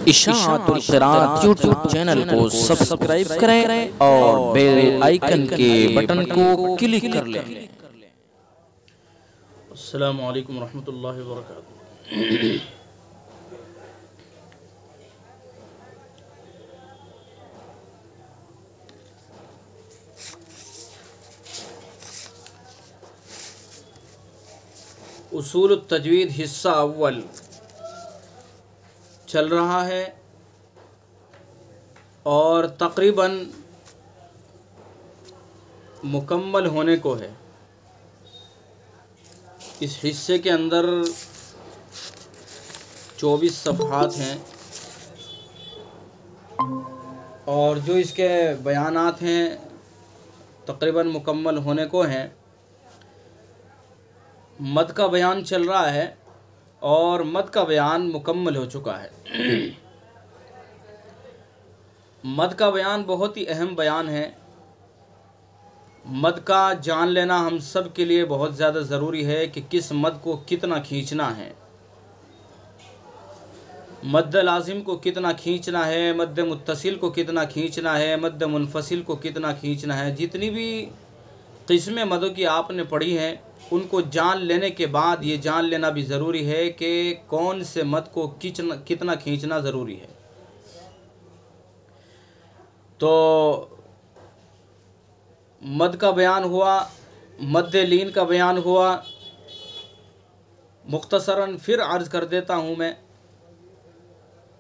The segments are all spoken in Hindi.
इशाअतुल क़िराअत यूट्यूब चैनल को सब्सक्राइब करें और बेल आइकन के बटन को क्लिक कर लें। अस्सलामु अलैकुम रहमतुल्लाहि व बरकातुहू। उसूल तजवीद हिस्सा अव्वल चल रहा है और तकरीबन मुकम्मल होने को है। इस हिस्से के अंदर 24 सफ़हात हैं और जो इसके बयानात हैं तकरीबन मुकम्मल होने को हैं। मद का बयान चल रहा है और मद का बयान मुकम्मल हो चुका है। मद का बयान बहुत ही अहम बयान है। मद का जान लेना हम सब के लिए बहुत ज़्यादा ज़रूरी है कि किस मद को कितना खींचना है, मद लाजिम को कितना खींचना है, मद मुत्तसिल को कितना खींचना है, मद मुनफसिल को कितना खींचना है। जितनी भी किस्में मदों की आपने पढ़ी हैं उनको जान लेने के बाद ये जान लेना भी ज़रूरी है कि कौन से मद को कितना खींचना ज़रूरी है। तो मद का बयान हुआ, मद लीन का बयान हुआ। मुख्तसरन फिर अर्ज़ कर देता हूँ मैं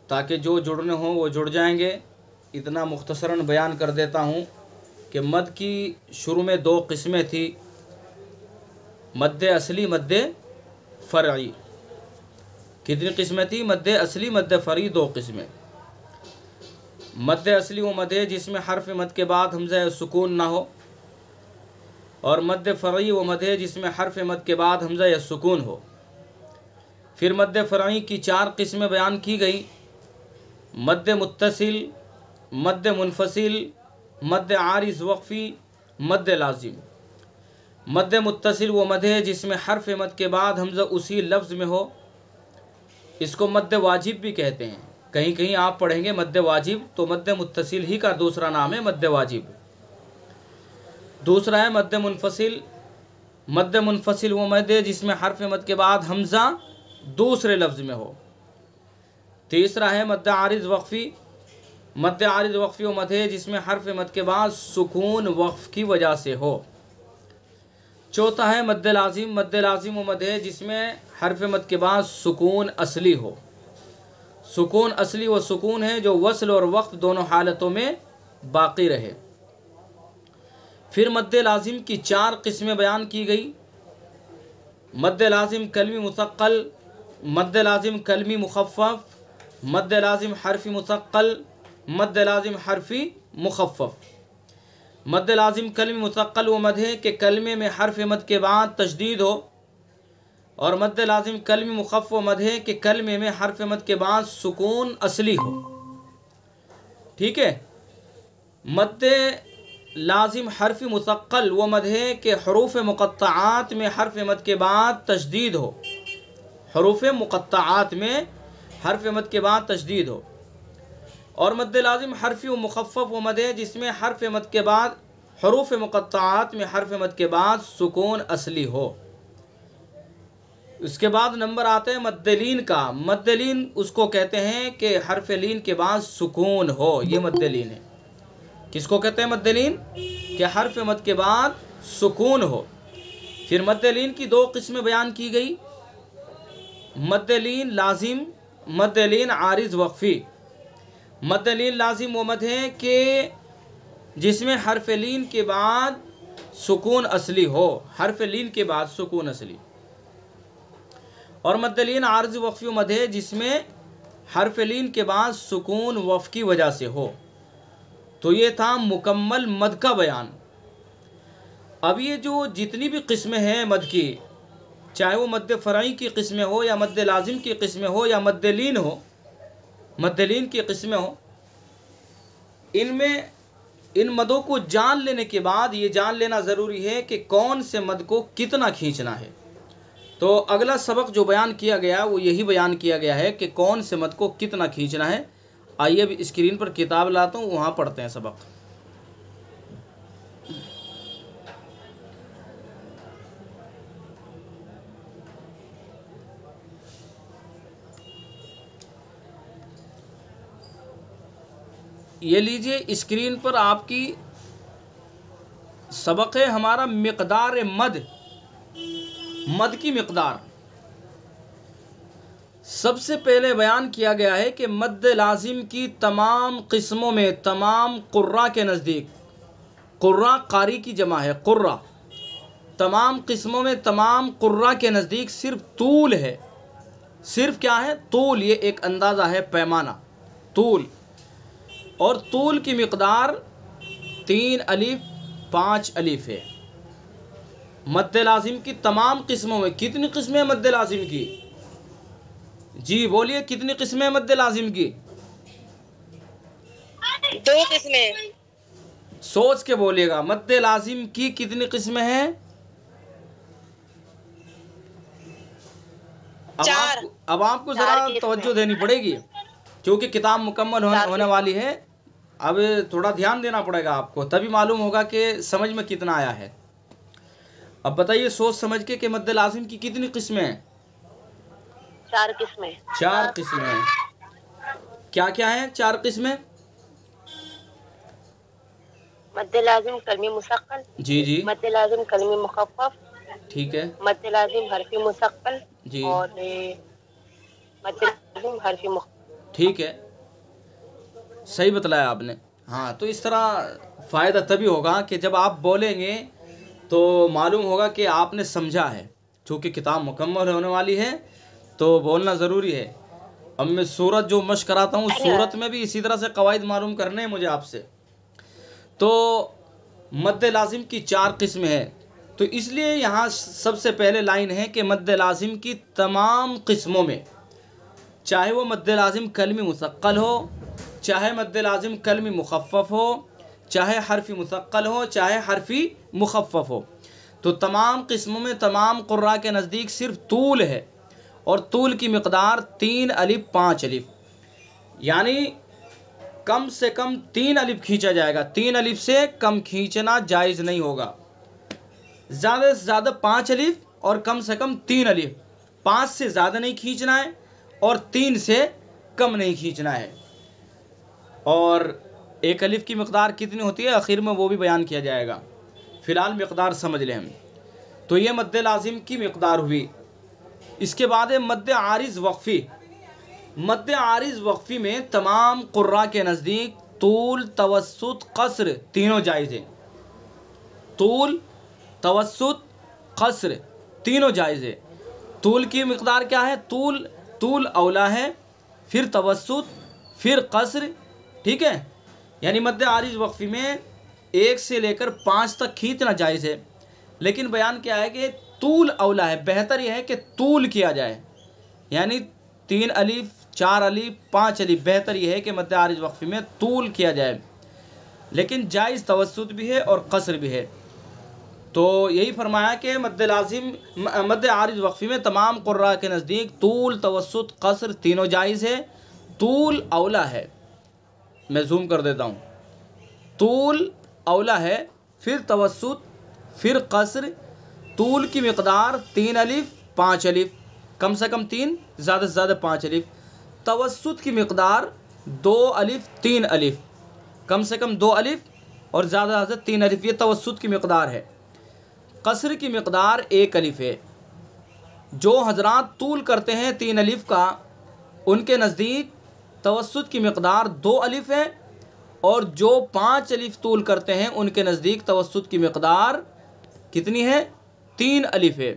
ताकि जो जुड़ने हों वो जुड़ जाएंगे। इतना मुख्तसरन बयान कर देता हूँ कि मद की शुरू में 2 किस्में थी, मद असली मद फ़रई। कितनी किस्में थी? मद असली मद फ़रई 2 किस्में। मद असली वो मद है जिसमें हर्फ मद के बाद हमज़ा सुकून ना हो, और मद फ़रई वो मद है जिसमें हर्फ मद के बाद हमज़ा सुकून हो। फिर मद फ़रई की 4 किस्में बयान की गई, मद मुत्तसिल, मद मुनफसिल, मद आरिज़ वक़फ़ी, मद लाजिम। मद मुत्तसिल वो मद है जिसमें हर्फ मद के बाद हमज़ा उसी लफ्ज़ में हो, इसको मद वाजिब भी कहते हैं। कहीं कहीं आप पढ़ेंगे मद वाजिब, तो मद मुत्तसिल ही का दूसरा नाम है मद वाजिब। दूसरा है मद मुनफसिल। मद मुनफसिल वो मद है जिसमें हर्फ मद के बाद हमज़ा दूसरे लफ्ज़ में हो। तीसरा है मद आरिज़ वक़फ़ी। मद आरिज़ वक़फ़ी वो मद है जिसमें हर्फ मद के बाद सुकून वक़फ़ की वजह से हो। चौथा है मद लाजिम। मद लाजिम वो मद है जिसमें हर्फ मद के बाद सुकून असली हो। सुकून असली वो सुकून है जो वस्ल और वक़्फ़ दोनों हालतों में बाक़ी रहे। फिर मद लाजिम की 4 किस्में बयान की गई, मद लाजिम कलमी मुसक्कल, मद लाजिम कलमी मुखफ़्फ़फ़, मद लाजिम हर्फ़ी मुसक्कल, मद लाजिम हर्फ़ी मुखफ़्फ़फ़। मद लाजिम कलमी मुसक्कल वो मद है कि कलमे में हर्फ मद के बाद तशदीद हो, और मद लाजिम कलमी मुखफ़्फ़फ़ वो मद है कि कलमे में हर्फ मद के बाद सुकून असली हो। ठीक है। मद लाजिम हर्फ़ी मुसक्कल वो मद है कि हरूफ मुक़त्तआत में हर्फ मद के बाद तशदीद हो, हरूफ मुक़त्तआत में हर्फ मद के बाद तशदीद हो। और मद लाजिम हर्फ़ी व मुखफ़्फ़फ़ वो मद है जिसमें हर्फ मद के बाद हरूफ मुक़त्तआत में हर्फ मद के बाद सुकून असली हो। उसके बाद नंबर आता है मद लीन का। मद लीन उसको कहते हैं कि हर्फ लीन के बाद सुकून हो, ये मद लीन है। किसको कहते हैं मद लीन? कि हर्फ मद के बाद सुकून हो। फिर मद लीन की 2 किस्में बयान की गई, मद लीन लाजिम, मद लीन आरिज़ वक़फ़ी। मद लीन लाजिम वो मद है कि जिसमें हर्फ लीन के बाद सुकून असली हो, हर्फ लीन के बाद सुकून असली। और मद लीन आरिज़ वक़फ़ी वो मद है जिसमें हर्फ लीन के बाद सुकून वक़फ़ की वजह से हो। तो ये था मुकम्मल मद का बयान। अब ये जो जितनी भी किस्में हैं मद की, चाहे वो मद फ़रई की किस्में हो या मद लाजिम की किस्में हो या मद लीन हो, मद लीन की किस्में हो, इनमें इन मदों को जान लेने के बाद ये जान लेना ज़रूरी है कि कौन से मद को कितना खींचना है। तो अगला सबक जो बयान किया गया वो यही बयान किया गया है कि कौन से मद को कितना खींचना है। आइए अब स्क्रीन पर किताब लाता हूँ, वहाँ पढ़ते हैं सबक। ये लीजिए स्क्रीन पर आपकी सबक है हमारा मिक़दार मद, मद की मिक़दार। सबसे पहले बयान किया गया है कि मद लाजिम की तमाम किस्मों में तमाम कुर्रा के नज़दीक, कुर्रा कारी की जमा है कुर्रा, तमाम किस्मों में तमाम कुर्रा के नज़दीक सिर्फ तूल है। सिर्फ क्या है? तूल। ये एक अंदाज़ा है, पैमाना, तूल। और तूल की मिक़दार 3 अलिफ 5 अलिफ है। मद लाजिम की तमाम किस्मों में कितनी किस्में मद लाजिम की? जी बोलिए, कितनी किस्में मद लाजिम की? 2 किस्में। सोच के बोलिएगा, मद लाजिम की कितनी किस्में हैं? अब आपको ज़रा तवज्जो देनी पड़ेगी, क्योंकि किताब मुकम्मल होने वाली है। अब थोड़ा ध्यान देना पड़ेगा आपको, तभी मालूम होगा कि समझ में कितना आया है। अब बताइए सोच समझ के कि मद लाजिम की कितनी किस्में हैं? 4 किस्में। 4 किस्में हैं। क्या क्या हैं 4 किस्में? मद लाजिम कलमी मुसक्कल। जी जी। मद लाजिम कलमी मुखफ़्फ़फ। ठीक है। मद लाजिम हरफी मुसक्कल जी। और मद लाजिम हरफी मुखफ़्फ़फ। ठीक है, सही बतलाया आपने। हाँ, तो इस तरह फ़ायदा तभी होगा कि जब आप बोलेंगे तो मालूम होगा कि आपने समझा है। चूँकि किताब मुकम्मल होने वाली है तो बोलना ज़रूरी है। अब मैं सूरत जो मश्क कराता हूँ, सूरत में भी इसी तरह से कवायद मालूम करने हैं मुझे आपसे। तो मद लाजिम की 4 किस्में हैं, तो इसलिए यहाँ सबसे पहले लाइन है कि मद लाजिम की तमाम किस्मों में, चाहे वो मद लाजिम कलमी मुसक्कल हो, चाहे मद लाजिम कलमी मुखफ़्फ़फ हो, चाहे हरफ़ी मुसक्कल हो, चाहे हरफ़ी मुखफ़्फ़फ हो, तो तमाम किस्मों में तमाम कुर्रा के नज़दीक सिर्फ तूल है। और तूल की मिक़दार 3 अलिफ 5 अलिफ, यानी कम से कम 3 अलिफ खींचा जाएगा। 3 अलिफ से कम खींचना जायज़ नहीं होगा। ज़्यादा से ज़्यादा 5 अलिफ और कम से कम 3 अलिफ। 5 से ज़्यादा नहीं खींचना है और 3 से कम नहीं खींचना है। और 1 अलिफ की मिक़दार कितनी होती है आखिर में वो भी बयान किया जाएगा। फ़िलहाल मिक़दार समझ लें हम। तो ये मद लाजिम की मिक़दार हुई। इसके बाद है मद आरिज़ वक्फ़ी। मद आरिज़ वक्फ़ी में तमाम कुर्रा के नज़दीक तूल, तवस्सुत, क़स्र तीनों जायज़ हैं। तूल, तवस्सुत, क़स्र तीनों जायज़ है। तूल की मिक़दार क्या है? तूल औला है, फिर तवस्सुत, फिर क़स्र। ठीक है, यानी मद आरिज़ वक्फ़ी में 1 से लेकर 5 तक खींचना जायज़ है। लेकिन बयान क्या है कि तूल औला है, बेहतर यह है कि तूल किया जाए, यानी 3 अलिफ 4 अलिफ 5 अलिफ, बेहतर यह है कि मद आरिज़ वक्फ़ी में तूल किया जाए। लेकिन जायज़ तवस्सुत भी है और क़स्र भी है। तो यही फरमाया कि मद आरिज़ वक्फ़ी में तमाम कुर्रा के नज़दीक तूल, तवस्सुत, क़स्र तीनों जायज़ है। तूल औला है, मैं जूम कर देता हूँ। तूल औला है, फिर तवस्सुत, फिर क़स्र। तूल की मिक़दार 3 अलिफ 5 अलिफ, कम से कम 3, ज़्यादा से ज़्यादा 5 अलिफ। तवस्सुत की मिक़दार 2 अलिफ 3 अलिफ, कम से कम 2 अलिफ और ज़्यादा से ज़्यादा 3 अलिफ, ये तवस्सुत की मिक़दार है। क़स्र की मिक़दार 1 अलिफ है। जो हज़रात तूल करते हैं 3 अलिफ का, उनके नज़दीक तवस्सुत की मिक़दार 2 अलिफ है, और जो 5 अलिफ तूल करते हैं उनके नज़दीक तवस्सुत की मिक़दार कितनी है? 3 अलिफ है।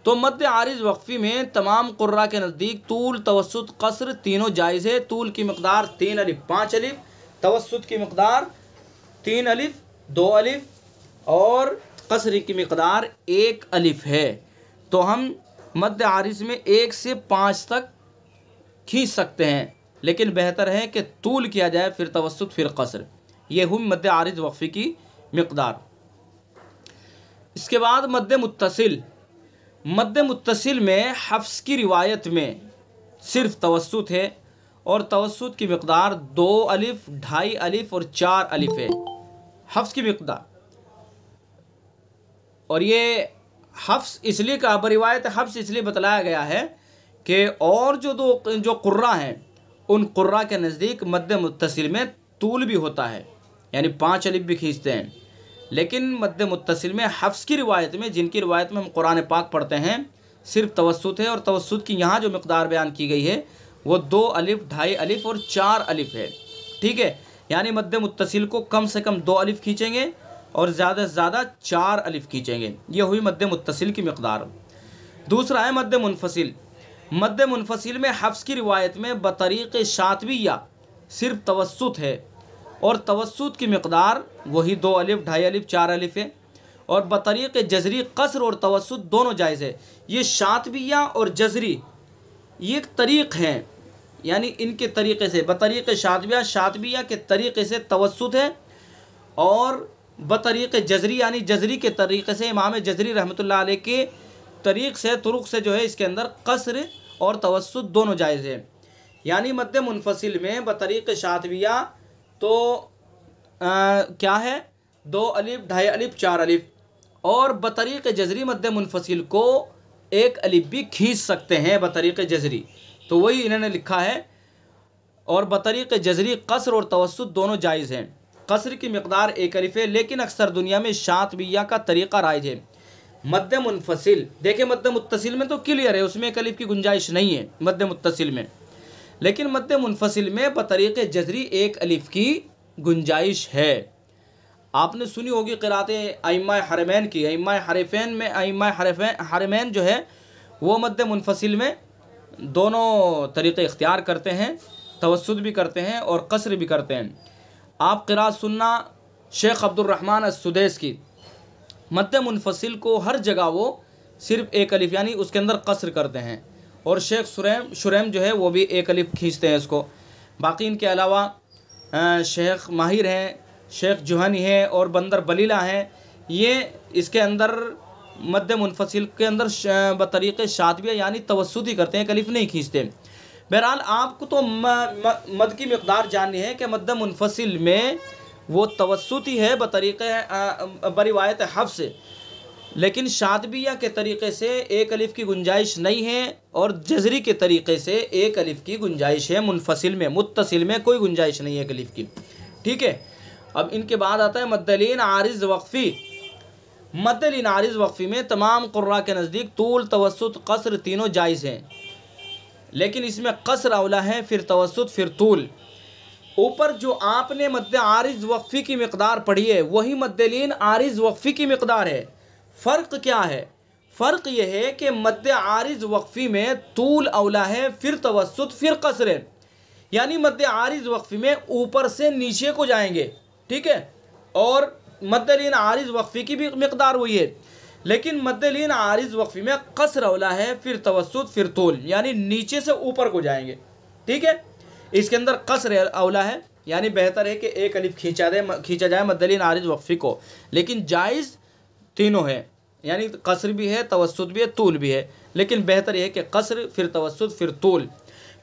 तो मद आरिज़ वक्फ़ी में तमाम कुर्रा के नज़दीक तूल, तवस्सुत, क़स्र तीनों जायज़ है। तूल की मिक़दार 3 अलिफ 5 अलिफ, तवस्सुत की मिक़दार 3 अलिफ 2 अलिफ और क़स्र की मिक़दार 1 अलिफ है। तो हम मद आरिज़ में 1 से 5 तक खींच सकते हैं, लेकिन बेहतर है कि तूल किया जाए, फिर तवस्सुत, फिर क़स्र। ये हुई मद आरिज़ वक्फ़ी की मिक़दार। इसके बाद मद मुत्तसिल। मद्द मुत्तसिल में हफ्स की रिवायत में सिर्फ तवस्सुत है और तवस्सुत की मिक़दार 2 अलिफ, 2.5 अलिफ और 4 अलिफ है हफ्स की मिक़दार। और ये हफ्स इसलिए का रिवायत हफ्स इसलिए बतलाया गया है कि और जो कुर्रा हैं उन कुर्रा के नज़दीक मद्द मुत्तसिल में तूल भी होता है, यानी 5 अलिफ भी खींचते हैं। लेकिन मद्द मुत्तसिल में हफ्स की रिवायत में, जिनकी रिवायत में हम कुरान पाक पढ़ते हैं, सिर्फ तवस्सुत है और तवस्सुत की यहाँ जो मिक़दार बयान की गई है वो 2 अलिफ, 2.5 अलिफ और 4 अलिफ है। ठीक है, यानी मद्द मुत्तसिल को कम से कम 2 अलिफ खींचेंगे और ज़्यादा से ज़्यादा 4 अलिफ खींचेंगे। ये हुई मद्द मुत्तसिल की मिक़दार। दूसरा है मद्द मुनफसिल। मद्द मुनफसिल में हफ्स की रिवायत में बतरीक़ शातविया सिर्फ तवस्सुत है और तवस्सुत की मिक़दार वही 2 अलिफ, 2.5 अलिफ, 4 अलिफ है। और बतरीक़ जज़री कसर और तवस्सुत दोनों जायज़ है। ये शातविया और जज़री ये एक तरीक़ हैं, यानी इनके तरीक़े से बतरीक़ शातविया के तरीक़े से तवस्सुत है और बतरीक़ जज़री यानी जज़री के तरीक़े से इमाम जज़री रहमतुल्लाह अलैह के तरीक़ से तुरुक़ से जो है इसके अंदर कसर और तवस्सुत दोनों जायज़ है। यानी मद्द मुनफसिल में बतरीक़ शातविया तो क्या है 2 अलिफ, 2.5 अलिफ, 4 अलिफ। और बतरीक़ जज़री मद्द मुनफसिल को 1 अलिफ भी खींच सकते हैं बतरीक़ जज़री, तो वही इन्होंने लिखा है। और बतरीक़ जज़री कसर और तवस्सुत दोनों जायज़ हैं। कसर की मिक़दार 1 अलिफ है, लेकिन अक्सर दुनिया में शातविया का तरीक़ा राइज है। मद्द मुनफसिल देखिए, मद्द मुत्तसिल में तो क्लियर है, उसमें 1 अलिफ की गुंजाइश नहीं है मद्द मुत्तसिल में, लेकिन मद्द मुनफसिल में बतरीक़ जज़री 1 अलिफ की गुंजाइश है। आपने सुनी होगी क़िराअत अइम्मा हरमैन की। अइम्मा हरमैन जो है वो मद्द मुनफसिल में दोनों तरीक़े इख्तियार करते हैं, तवस्सुत भी करते हैं और कसर भी करते हैं। आप क़िराअत सुनना शेख अब्दुर्रहमान अस्सुदैस की। मद्द मुनफसिल को हर जगह वो सिर्फ 1 अलिफ यानी उसके अंदर कसर करते हैं। और शेख शुरैम जो है वो भी 1 अलिफ खींचते हैं इसको। बाकी इनके अलावा शेख माहिर हैं, शेख जुहानी है और बंदर बलीला हैं, ये इसके अंदर मद्द मुनफसिल के अंदर बतरीक़ शातविया यानी तवस्सुत ही करते हैं, 1 अलिफ नहीं खींचते। बहरहाल आपको तो मद की मिक़दार जाननी है कि मद्द मुनफसिल में वो तवस्सुत ही है बरिवायत हफ्स, लेकिन शातविया के तरीक़े से 1 अलिफ की गुंजाइश नहीं है और जज़री के तरीक़े से 1 अलिफ की गुंजाइश है। मुनफसिल में, मुत्तसिल में कोई गुंजाइश नहीं है 1 अलिफ की। ठीक है, अब इनके बाद आता है मद्दलीन आरिज़ वक्फ़ी। मद्दलीन आरिज़ वक्फ़ी में तमाम क़ुर्रा के नज़दीक तूल, तवस्सुत, कसर तीनों जायज़ हैं, लेकिन इसमें कसर औला है, फिर तवस्सुत, फिर तूल। ऊपर जो आपने मद्द आरिज़ वक्फ़ी की मिक़दार पढ़ी है वही मद्दलीन आरिज़ वक्फ़ी की मिक़दार है। फ़र्क क्या है? फ़र्क यह है कि मद्द आरिज़ वक्फ़ी में तूल औला है, फिर तवस्सुत, फिर कसर है। यानी मद्द आरिज़ वक्फ़ी में ऊपर से नीचे को जाएंगे, ठीक है, और मद्दलीन आरिज़ वक्फ़ी की भी मिक़दार वही है, लेकिन मद्दलीन आरिज़ वक्फ़ी में कसर औला है, फिर तवस्सुत, फिर तूल, यानी नीचे से ऊपर को जाएंगे। ठीक है, इसके अंदर कसर औला है, यानी बेहतर है कि 1 अलिफ खींचा जाए मद्दलीन आरिज़ वक्फ़ी को, लेकिन जायज़ तीनों है, यानी कसर भी है, तवस्सुत भी है, तूल भी है, लेकिन बेहतर यह है कि कसर, फिर तवस्सुत, फिर तूल।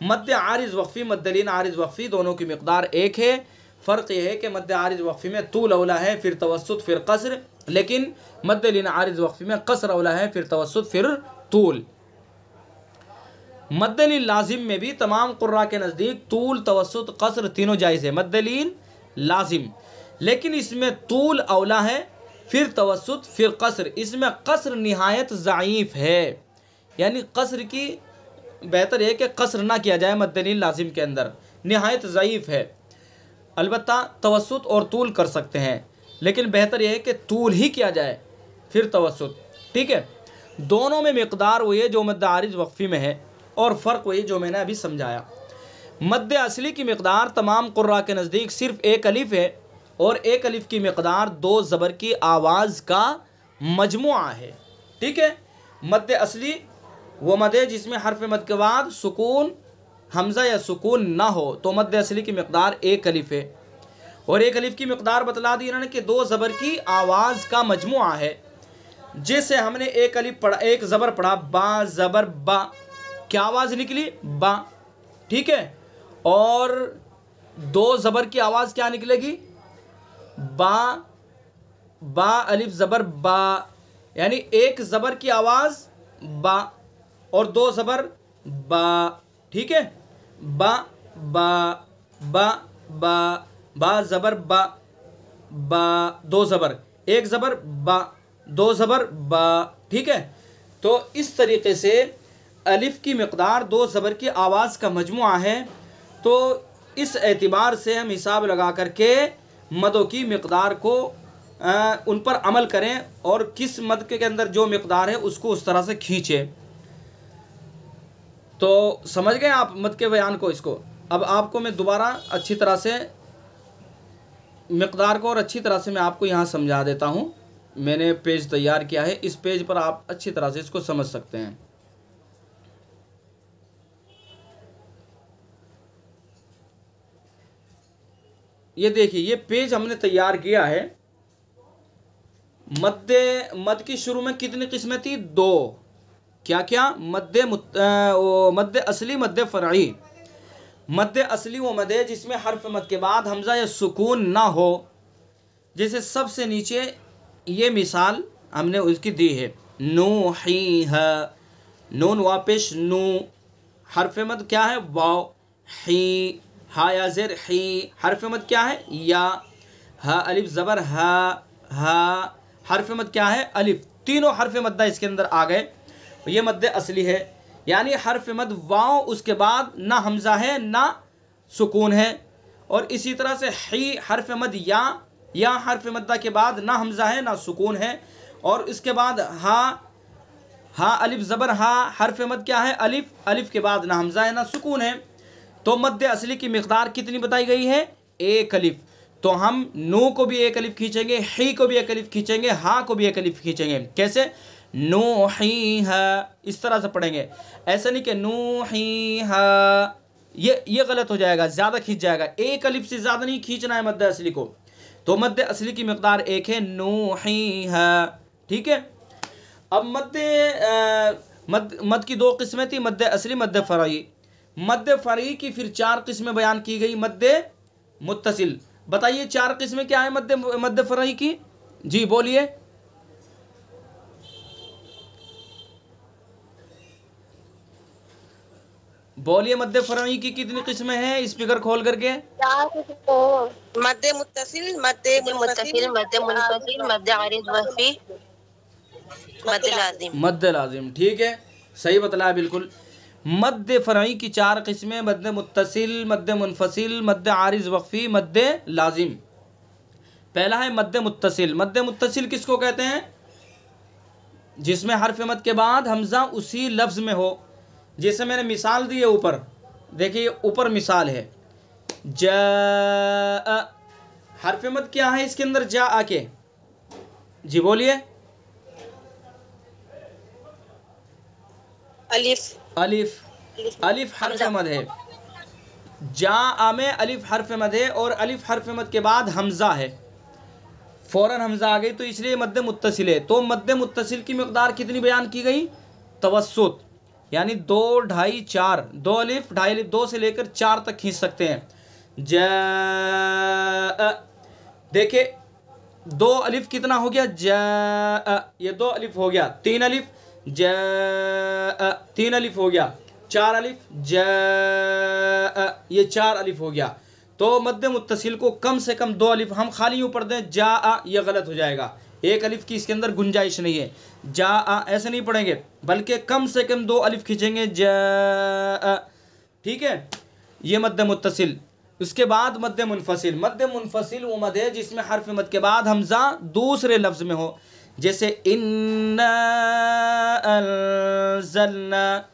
मद्द आरिज़ वक्फ़ी, मद्दलीन आरिज़ वक्फ़ी दोनों की मिक़दार एक है। फ़र्क यह है कि मद्द आरिज़ वक्फ़ी में तूल औला है, फिर तवस्सुत, फिर कसर, लेकिन मद्दलीन आरिज़ वक्फ़ी में कसर औला है, फिर तवस्सुत, फिर तूल। मद्दलीन लाजिम में भी तमाम क़ुर्रा के नज़दीक तूल, तवस्सुत, कसर तीनों जायज़ है। मद्दलीन लाजिम, लेकिन इसमें तूल औला है, फिर तवस्सुत, फिर कसर। इसमें कसर निहायत ज़ईफ़ है, यानी कसर की बेहतर है कि कसर ना किया जाए मद्दलीन लाजिम के अंदर, निहायत ज़ईफ़ है। अलबत्ता तवस्सुत और तूल कर सकते हैं, लेकिन बेहतर यह है कि तूल ही किया जाए, फिर तवस्सुत। ठीक है, दोनों में मिक़दार वही है जो मद्द आरिज़ वक्फ़ी में है, और फ़र्क वही जो मैंने अभी समझाया। मद्द असली की मिक़दार तमाम क़ुर्रा के नज़दीक सिर्फ 1 अलिफ है, और 1 अलिफ की मिक़दार 2 ज़बर की आवाज़ का मजमुआ है। ठीक है, मद्द असली वो मद है जिसमें हर्फ मद के बाद सुकून, हमज़ा या सुकून ना हो, तो मद्द असली की मिक़दार 1 अलिफ है। और 1 अलिफ की मिक़दार बतला दी इन्होंने कि 2 ज़बर की आवाज़ का मजमुआ है। जैसे हमने एक अलिफ पढ़ा, एक ज़बर पढ़ा, बा ज़बर बा, क्या आवाज़ निकली? बा, ठीक है। और दो ज़बर की आवाज़ क्या निकलेगी? बा, बा अलिफ ज़बर बा, यानी एक ज़बर की आवाज़ बा और दो ज़बर बा, ठीक है। बा बा बा बा, बा ज़बर बा, बा दो ज़बर, एक ज़बर बा, दो ज़बर बा, ठीक है। तो इस तरीके से अलिफ की मिक़दार दो ज़बर की आवाज़ का मजमुआ है। तो इस एतबार से हम हिसाब लगा करके मदों की मिक़दार को उन पर अमल करें और किस मद के अंदर जो मिक़दार है उसको उस तरह से खींचें। तो समझ गए आप मद के बयान को? इसको अब आपको मैं दोबारा अच्छी तरह से मिक़दार को और अच्छी तरह से मैं आपको यहाँ समझा देता हूँ। मैंने पेज तैयार किया है, इस पेज पर आप अच्छी तरह से इसको समझ सकते हैं। ये देखिए, ये पेज हमने तैयार किया है। मद की शुरू में कितनी किस्में थी? दो। क्या क्या? मद्दे असली, मद्दे फ़रई। मद्दे असली वो मद है जिसमें हर्फ मद के बाद हमज़ा या सुकून ना हो। जैसे सबसे नीचे ये मिसाल हमने उसकी दी है, नू ही है, नून वापिश नू, हर्फ मद क्या है? वाव, ही, हा या ज़ेर ही, हर्फ मद क्या है? या, हा अलिफ ज़बर हा, हर्फ मद क्या है? अलिफ। तीनों हर्फ मद्दा इसके अंदर आ गए। ये मद्दे असली है, यानी हर्फ मद वाव, उसके बाद ना हमज़ा है ना सुकून है। और इसी तरह से ही हर्फ मद या हर्फ मद्दा के बाद ना हमज़ा है ना सुकून है। और इसके बाद हा अलिफ ज़बर हा, हर्फ मद क्या है? अलिफ, अलिफ के बाद ना हमज़ा है ना सुकून है। तो मद्दे असली की मिक़दार कितनी बताई गई है? एक अलिफ। तो हम नू को भी एक अलिफ खींचेंगे, ही को भी एक अलिफ खींचेंगे, हा को भी एक अलिफ खींचेंगे। कैसे? नू ही हा, इस तरह से पढ़ेंगे। ऐसा नहीं कि नू ही हा, ये गलत हो जाएगा, ज़्यादा खींच जाएगा। एक अलिफ से ज़्यादा नहीं खींचना है मद्दे असली को। तो मद्दे असली की मिक़दार एक है, नू ही हा, ठीक है। अब मद की दो किस्में थी, मद्दे असली, मद्दे फ़रई। मद्दे फ़रई की फिर चार किस्में बयान की गई, मद्दे मुत्तसिल। बताइए चार किस्में क्या है मद्दे फ़रई की? जी बोलिए। बोलिए, मद्दे फ़रई की कितनी किस्में हैं? स्पीकर खोल करके। मद्दे मुत्तसिल, मद्दे मुनफसिल, मद्दे मुनफसिल, मद्दे आरिज़ वक़फ़ी, मद्दे लाज़िम। मद्दे लाज़िम, ठीक है, सही बतलाया बिल्कुल। मद्दे फ़रई की चार किस्में, मद्दे मुत्तसिल, मद्दे मुनफसिल, मद्दे आरिज़ वक़फ़ी, मद्दे लाज़िम। पहला है मद्दे मुत्तसिल। मद्दे मुत्तसिल किसको कहते हैं? जिसमें हर्फ मद के बाद हमज़ा उसी लफ्ज़ में हो। जैसे मैंने मिसाल दी है ऊपर, देखिए ऊपर मिसाल है, जा, हर्फ मद क्या है इसके अंदर? जा आके, जी बोलिए। अलिफ, अलिफ, अलिफ हर्फ मद है। जा में अलिफ हर्फ मद है और अलिफ हर्फ मद के बाद हमज़ा है, फ़ौरन हमज़ा आ गई, तो इसलिए मद्दे मुत्तसिल है। तो मद्दे मुत्तसिल की मिक़दार कितनी बयान की गई? तवस्सुत, यानी 2, 2.5, 4, 2 अलिफ, 2.5 अलिफ, 2 से लेकर 4 तक खींच सकते हैं। जा, देखिए 2 अलिफ कितना हो गया? जा, ये 2 अलिफ हो गया। 3 अलिफ, जा, 3 अलिफ हो गया। 4 अलिफ, जा, ये 4 अलिफ हो गया। तो मद्दे मुत्तसिल को कम से कम 2 अलिफ हम खाली यूँ पढ़ दें, जा, ये गलत हो जाएगा। एक अलिफ की इसके अंदर गुंजाइश नहीं है। जा, ऐसे नहीं पढ़ेंगे, बल्कि कम से कम 2 अलिफ खींचेंगे, जा, ठीक है। ये मद्दे मुत्तसिल। उसके बाद मद्दे मुनफसिल। मद्दे मुनफसिल वो मद है जिसमें हर्फ मद के बाद हमज़ा दूसरे लफ्ज़ में हो। जैसे इन्ना अंज़लना,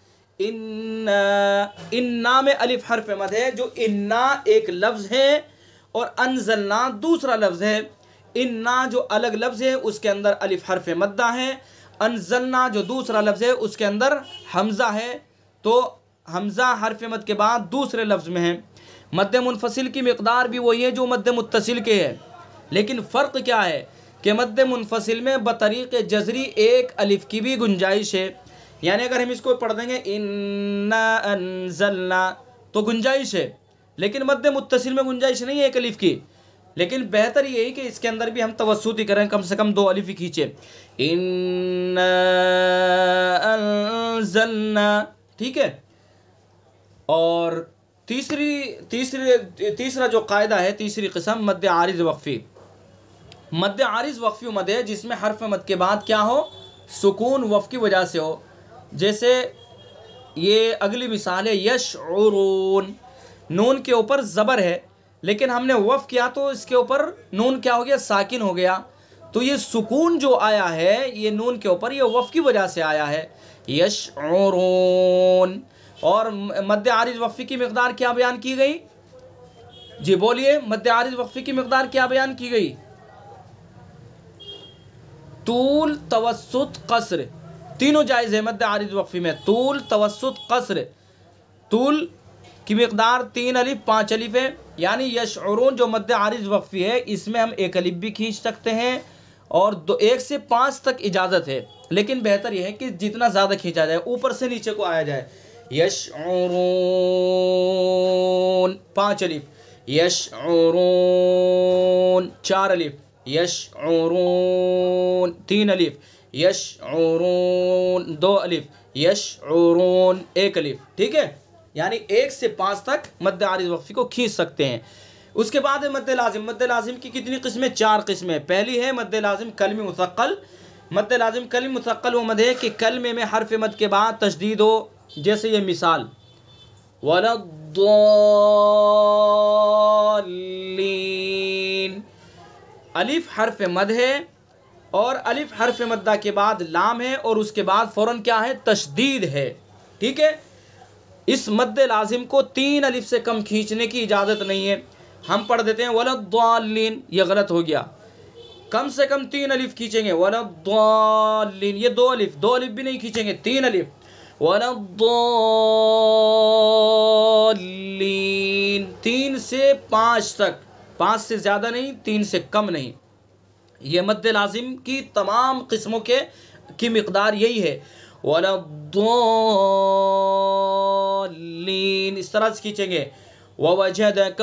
इन्ना में अलिफ हर्फ मद है, जो इन्ना एक लफ्ज़ है और अंज़लना दूसरा लफ्ज़ है। इन्ना जो अलग लफ्ज़ है उसके अंदर अलिफ हर्फ मद्दा है, अंज़लना जो दूसरा लफ्ज़ है उसके अंदर हमज़ा है। तो हमज़ा हर्फ मद के बाद दूसरे लफ्ज़ में है। मद्दे मुनफसिल की मिक़दार भी वही है जो मद्दे मुत्तसिल के है, लेकिन फ़र्क क्या है? कि मद्दे मुनफसिल में बतरीक़ जज़री एक अलिफ की भी गुंजाइश है। यानी अगर हम इसको पढ़ देंगे इन्ना अनज़लना तो गुंजाइश है, लेकिन मद्दे मुत्तसिल में गुंजाइश नहीं है एक अलिफ की। लेकिन बेहतर यही कि इसके अंदर भी हम तवस्सुत ही करें, कम से कम 2 अलिफ ही खींचे, इन्ना अनज़लना, ठीक है। और तीसरा जो कायदा है, तीसरी किस्म मद्दे आरिज़ वक्फ़ी। मद्दे आरिज़ वक्फ़ी मद है जिसमें हर्फ मद के बाद क्या हो, सुकून वफ़ की वजह से हो। जैसे ये अगली मिसाल है, यशउरून, नून के ऊपर ज़बर है लेकिन हमने वफ़ किया तो इसके ऊपर नून क्या हो गया, साकिन हो गया। तो ये सुकून जो आया है ये नून के ऊपर, ये वफ़ की वजह से आया है, यशउरून। और मद्दे आरिज़ वक्फ़ी की मिक़दार क्या बयान की गई? जी बोलिए, मद्दे आरिज़ वक्फ़ी की मिक़दार क्या बयान की गई? तूल, तवस्सुत, कसर, तीनों जायज़ है मद्दे आरिज़ वक्फ़ी में। तूल, तवस्सुत, कसर। तूल की मिक़दार 3 अलिफ 5 अलिफ है, यानी यशउरून जो मद्दे आरिज़ वक्फ़ी है इसमें हम 1 अलिफ भी खींच सकते हैं और 1 से 5 तक इजाज़त है। लेकिन बेहतर यह है कि जितना ज़्यादा खींचा जाए, ऊपर से नीचे को आया जाए। यशउरून 5 अलिफ, यशउरून 4 अलिफ, यशउरून 3 अलिफ, यशउरून 2 अलिफ, यशउरून 1 अलिफ, ठीक है। यानी 1 से 5 तक मद्दे आरिज़ वक्फ़ी को खींच सकते हैं। उसके बाद है मद्दे लाज़िम। मद्दे लाज़िम की कितनी किस्में? 4 किस्में। पहली है मद्दे लाज़िम कलमी मुसक्कल। मद्दे लाज़िम कलमी मुसक्कल वो मद है कि कलमे में हर्फ मद के बाद तशदीद हो। जैसे ये मिसाल, वलद्दाल्लीन, अलिफ हर्फ मद है और अलिफ हर्फ मद्दा के बाद लाम है और उसके बाद फ़ौरन क्या है, तशदीद है, ठीक है। इस मद्दे लाजिम को 3 अलिफ से कम खींचने की इजाज़त नहीं है। हम पढ़ देते हैं वलद्दाल्लीन, ये गलत हो गया। कम से कम 3 अलिफ खींचेंगे, वलद्दाल्लीन, ये 2 अलिफ भी नहीं खींचेंगे, 3 अलिफ, वलद्दाल्लीन, 3 से 5 तक, 5 से ज़्यादा नहीं, 3 से कम नहीं। ये मद्दे लाजिम की तमाम किस्मों की मिक़दार यही है, वलद्दाल्लीन, इस तरह से खींचेंगे, ववजदक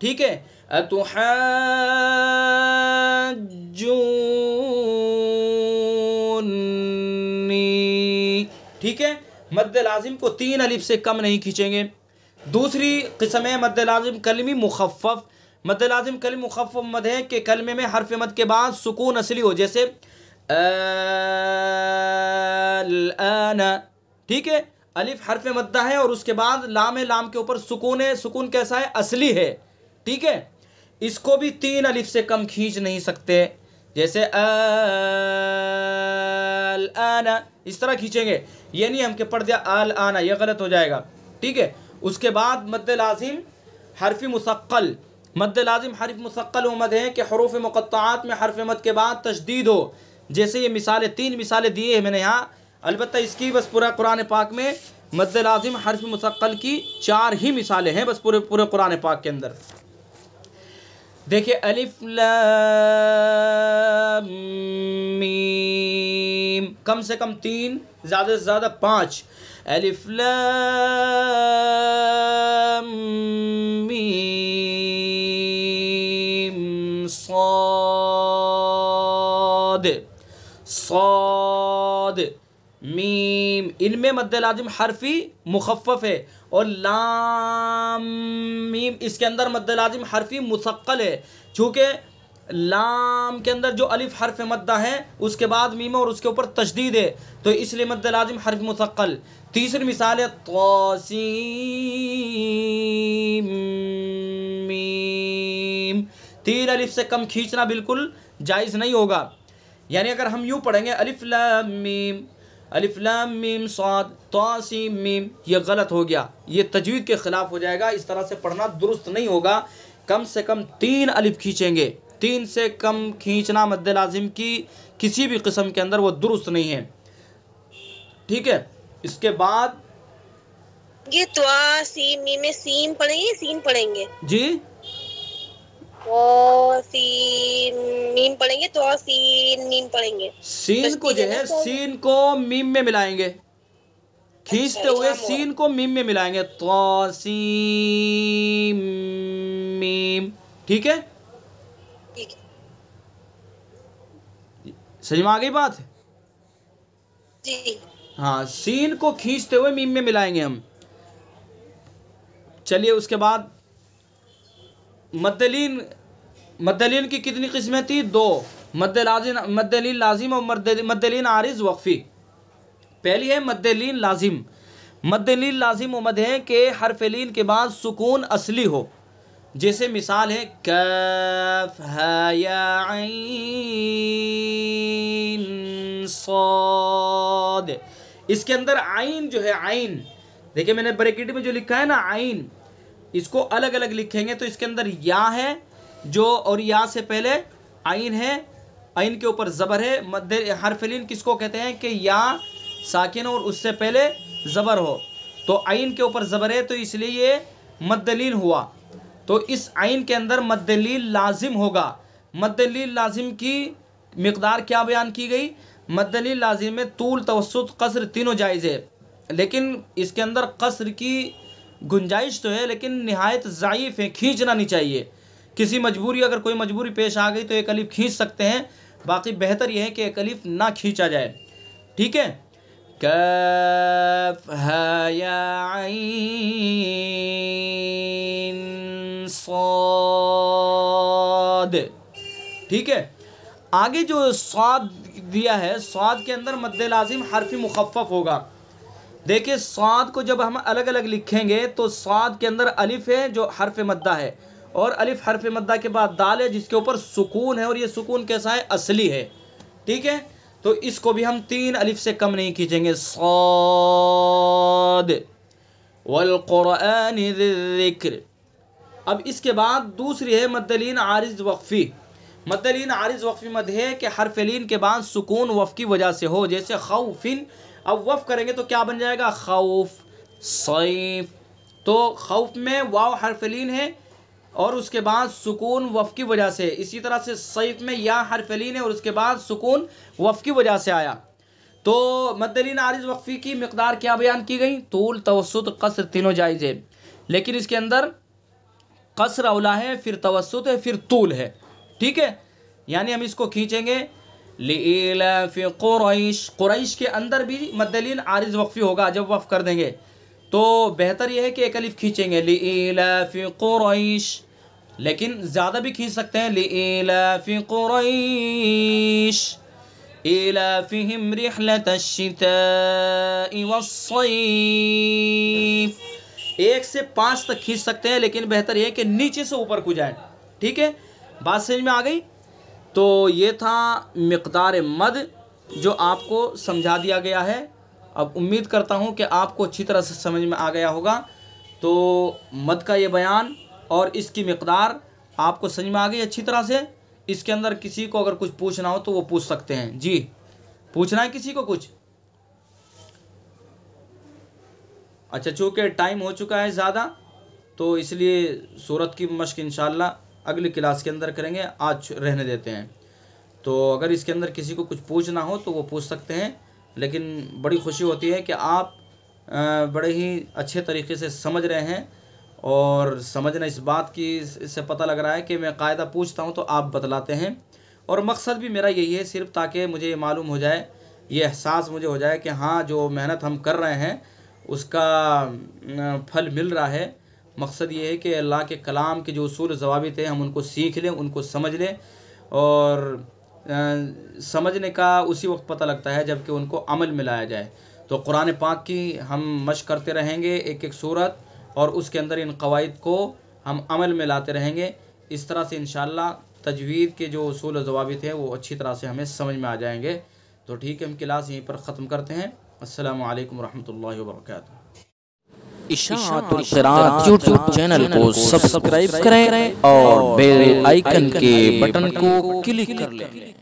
ठीक है। अतुहज्जुनी, ठीक है। मद्दे लाजिम को 3 अलिफ से कम नहीं खींचेंगे। दूसरी किस्म है मद्दे लाजिम कलमी मुखफ़्फ़फ़। मद्दे लाजिम कलमी मुखफ़्फ़फ़ मद है कि कलमे में हर्फ मद के बाद सुकून असली हो, जैसे अल-आना, ठीक है। अलिफ हर्फ मद्दा है और उसके बाद लाम है, लाम के ऊपर सुकून है। सुकून कैसा है? असली है, ठीक है। इसको भी 3 अलिफ से कम खींच नहीं सकते, जैसे अल-आना, इस तरह खींचेंगे। ये नहीं हम के पढ़ दिया अल-आना, यह गलत हो जाएगा, ठीक है। उसके बाद मद्दे लाजिम हर्फ मुसक्कल। मद्दे लाजिम हर्फ मुसक्कल वो मद है कि हरूफ मुक़त्तआत में हर्फ मद के बाद तशदीद हो। जैसे ये मिसालें, 3 मिसालें दी है मैंने यहाँ, अलबत्ता इसकी बस पूरा कुरान पाक में मद्दे लाजिम हर्फ मुसक्कल की 4 ही मिसालें हैं बस पूरे कुरान पाक के अंदर। देखिए, अलिफ लाम मीम, कम से कम 3, ज़्यादा से ज़्यादा 5। अलिफ लाम मीम साद, साद मीम, इनमें मद्दे लाजिम हर्फी मुखफ़्फ़फ़ है और लाम मीम इसके अंदर मद्दे लाजिम हर्फी मुसक्कल है। चूँकि लाम के अंदर जो अलिफ हर्फ मद्दा है उसके बाद मीम और उसके ऊपर तशदीद है, तो इसलिए मद्दे लाजिम हर्फ मुसक्कल। तीसरी मिसाल है तौसीम मीम, 3 अलिफ से कम खींचना बिल्कुल जायज़ नहीं होगा। यानी अगर हम यूँ पढ़ेंगे अलिफ लाम मीम, अलिफ लाम मीम साद तौसीम मीम, ये गलत हो गया, ये तजवीद के ख़िलाफ़ हो जाएगा। इस तरह से पढ़ना दुरुस्त नहीं होगा। कम से कम 3 अलिफ खींचेंगे, 3 से कम खींचना मद्दे लाजिम की किसी भी किस्म के अंदर वो दुरुस्त नहीं है, ठीक है। इसके बाद ये त्वा सीम मीम में सीम पढ़ेंगे, सीन पढ़ेंगे जी, तो सीन मीम पढ़ेंगे, तो सीन मीम पढ़ेंगे। सीन को जो है सीन को मीम में मिलाएंगे, खींचते हुए सीन को मीम में मिलाएंगे, तो सीन मीम। ठीक है, ठीक है समझ में आ गई बात? जी। हाँ, सीन को खींचते हुए मीम में मिलाएंगे हम। चलिए उसके बाद मद्दलीन, मद्दलीन की कितनी किस्में थी? 2, मद्दलीन लाजिम और मद्दलीन आरिज वक्फी। पहली है मद्दलीन लाजिम। मद्दलीन लाजिम वो मद है कि हर्फ लीन के बाद सुकून असली हो, जैसे मिसाल है कफ हा या आइन साद। इसके अंदर आइन जो है, आइन देखिए मैंने ब्रैकेट में जो लिखा है ना आइन, इसको अलग अलग लिखेंगे तो इसके अंदर या है जो, और या से पहले आइन है, आइन के ऊपर ज़बर है। मद्दे हर्फ लीन किसको कहते हैं कि या साकिन और उससे पहले ज़बर हो, तो आइन के ऊपर ज़बर है तो इसलिए ये मद्दलीन हुआ। तो इस आइन के अंदर मद्दलीन लाजिम होगा। मद्दलीन लाजिम की मिक़दार क्या बयान की गई? मद्दलीन लाजिम में तूल, तवस्सुत, कसर तीनों जायज़ है, लेकिन इसके अंदर कसर की गुंजाइश तो है लेकिन निहायत ज़ाइफ़ है, खींचना नहीं चाहिए। किसी मजबूरी, अगर कोई मजबूरी पेश आ गई तो एक अलिफ खींच सकते हैं, बाकी बेहतर यह है कि एक अलिफ ना खींचा जाए। ठीक है, कफ हा या आइन साद। ठीक है, आगे जो स्वाद दिया है, स्वाद के अंदर मद्दे लाजिम हर्फ मुखफ़्फ़फ होगा। देखिए स्वाद को जब हम अलग अलग लिखेंगे तो स्वाद के अंदर अलिफ है जो हर्फ मद्दा है, और अलिफ हर्फ मद्दा के बाद दाल है जिसके ऊपर सुकून है, और ये सुकून कैसा है? असली है। ठीक है, तो इसको भी हम 3 अलिफ से कम नहीं खींचेंगे। साद वल क़ुरआनि ज़िक्र। अब इसके बाद दूसरी है मद्दलीन आरिज वक्फ़ी। मद्दलीन आरिज वक्फ़ी मद है कि हर्फ लीन के बाद सुकून वफ़ की वजह से हो, जैसे खौफिन। अब वफ़ करेंगे तो क्या बन जाएगा? खौफ, सैफ। तो खौफ में वाव हर्फ लीन है और उसके बाद सुकून वफ़ की वजह से। इसी तरह से सैफ में या हर्फ लीन है और उसके बाद सुकून वफ़ की वजह से आया। तो मद्दलीन आरिज वक्फ़ी की मिक़दार क्या बयान की गई? तूल, तवस्सुत, कसर तीनों जायज़ है, लेकिन इसके अंदर कसर औला है, फिर तवस्सुत है, फिर तूल है। ठीक है, यानी हम इसको खींचेंगे लिइलाफ़ि क़ुरैश। क़ुरैश के अंदर भी मद्दलीन आरिज वक्फ़ी होगा जब वफ़ कर देंगे, तो बेहतर यह है कि एक अलिफ खींचेंगे लिइलाफ़ि क़ुरैश, लेकिन ज़्यादा भी खींच सकते हैं लिइलाफ़ि क़ुरैश इलाफ़िहिम रिहलतश्शिताइ वस्सैफ़। 1 से 5 तक खींच सकते हैं, लेकिन बेहतर यह है कि नीचे से ऊपर को जाए। ठीक है, बात समझ में आ गई? तो ये था मिक़दार मद जो आपको समझा दिया गया है। अब उम्मीद करता हूँ कि आपको अच्छी तरह से समझ में आ गया होगा। तो मद का ये बयान और इसकी मिक़दार आपको समझ में आ गई अच्छी तरह से। इसके अंदर किसी को अगर कुछ पूछना हो तो वो पूछ सकते हैं। जी, पूछना है किसी को कुछ? अच्छा, चूँकि टाइम हो चुका है ज़्यादा, तो इसलिए सूरत की मश्क इंशाअल्लाह अगली क्लास के अंदर करेंगे, आज रहने देते हैं। तो अगर इसके अंदर किसी को कुछ पूछना हो तो वो पूछ सकते हैं, लेकिन बड़ी खुशी होती है कि आप बड़े ही अच्छे तरीके से समझ रहे हैं, और समझना इस बात की इससे पता लग रहा है कि मैं कायदा पूछता हूं तो आप बतलाते हैं, और मकसद भी मेरा यही है, सिर्फ ताकि मुझे ये मालूम हो जाए, ये एहसास मुझे हो जाए कि हाँ जो मेहनत हम कर रहे हैं उसका फल मिल रहा है। मकसद ये है कि अल्लाह के कलाम के जो उसूल ज़वाबित हैं हम उनको सीख लें, उनको समझ लें, और समझने का उसी वक्त पता लगता है जबकि उनको अमल में लाया जाए। तो कुरान पाक की हम मश्क करते रहेंगे एक एक सूरत, और उसके अंदर इन क़वाइद को हम अमल में लाते रहेंगे। इस तरह से इंशाअल्लाह तजवीद के जो उसूल व ज़वाबित हैं वो अच्छी तरह से हमें समझ में आ जाएंगे। तो ठीक है, हम क्लास यहीं पर ख़त्म करते हैं। अस्सलामु अलैकुम वरहमतुल्लाहि वबरकातुहू। इशाअतुल क़िराअत यूट्यूब चैनल को सब्सक्राइब करें और बेल आइकन के बटन को क्लिक कर लें।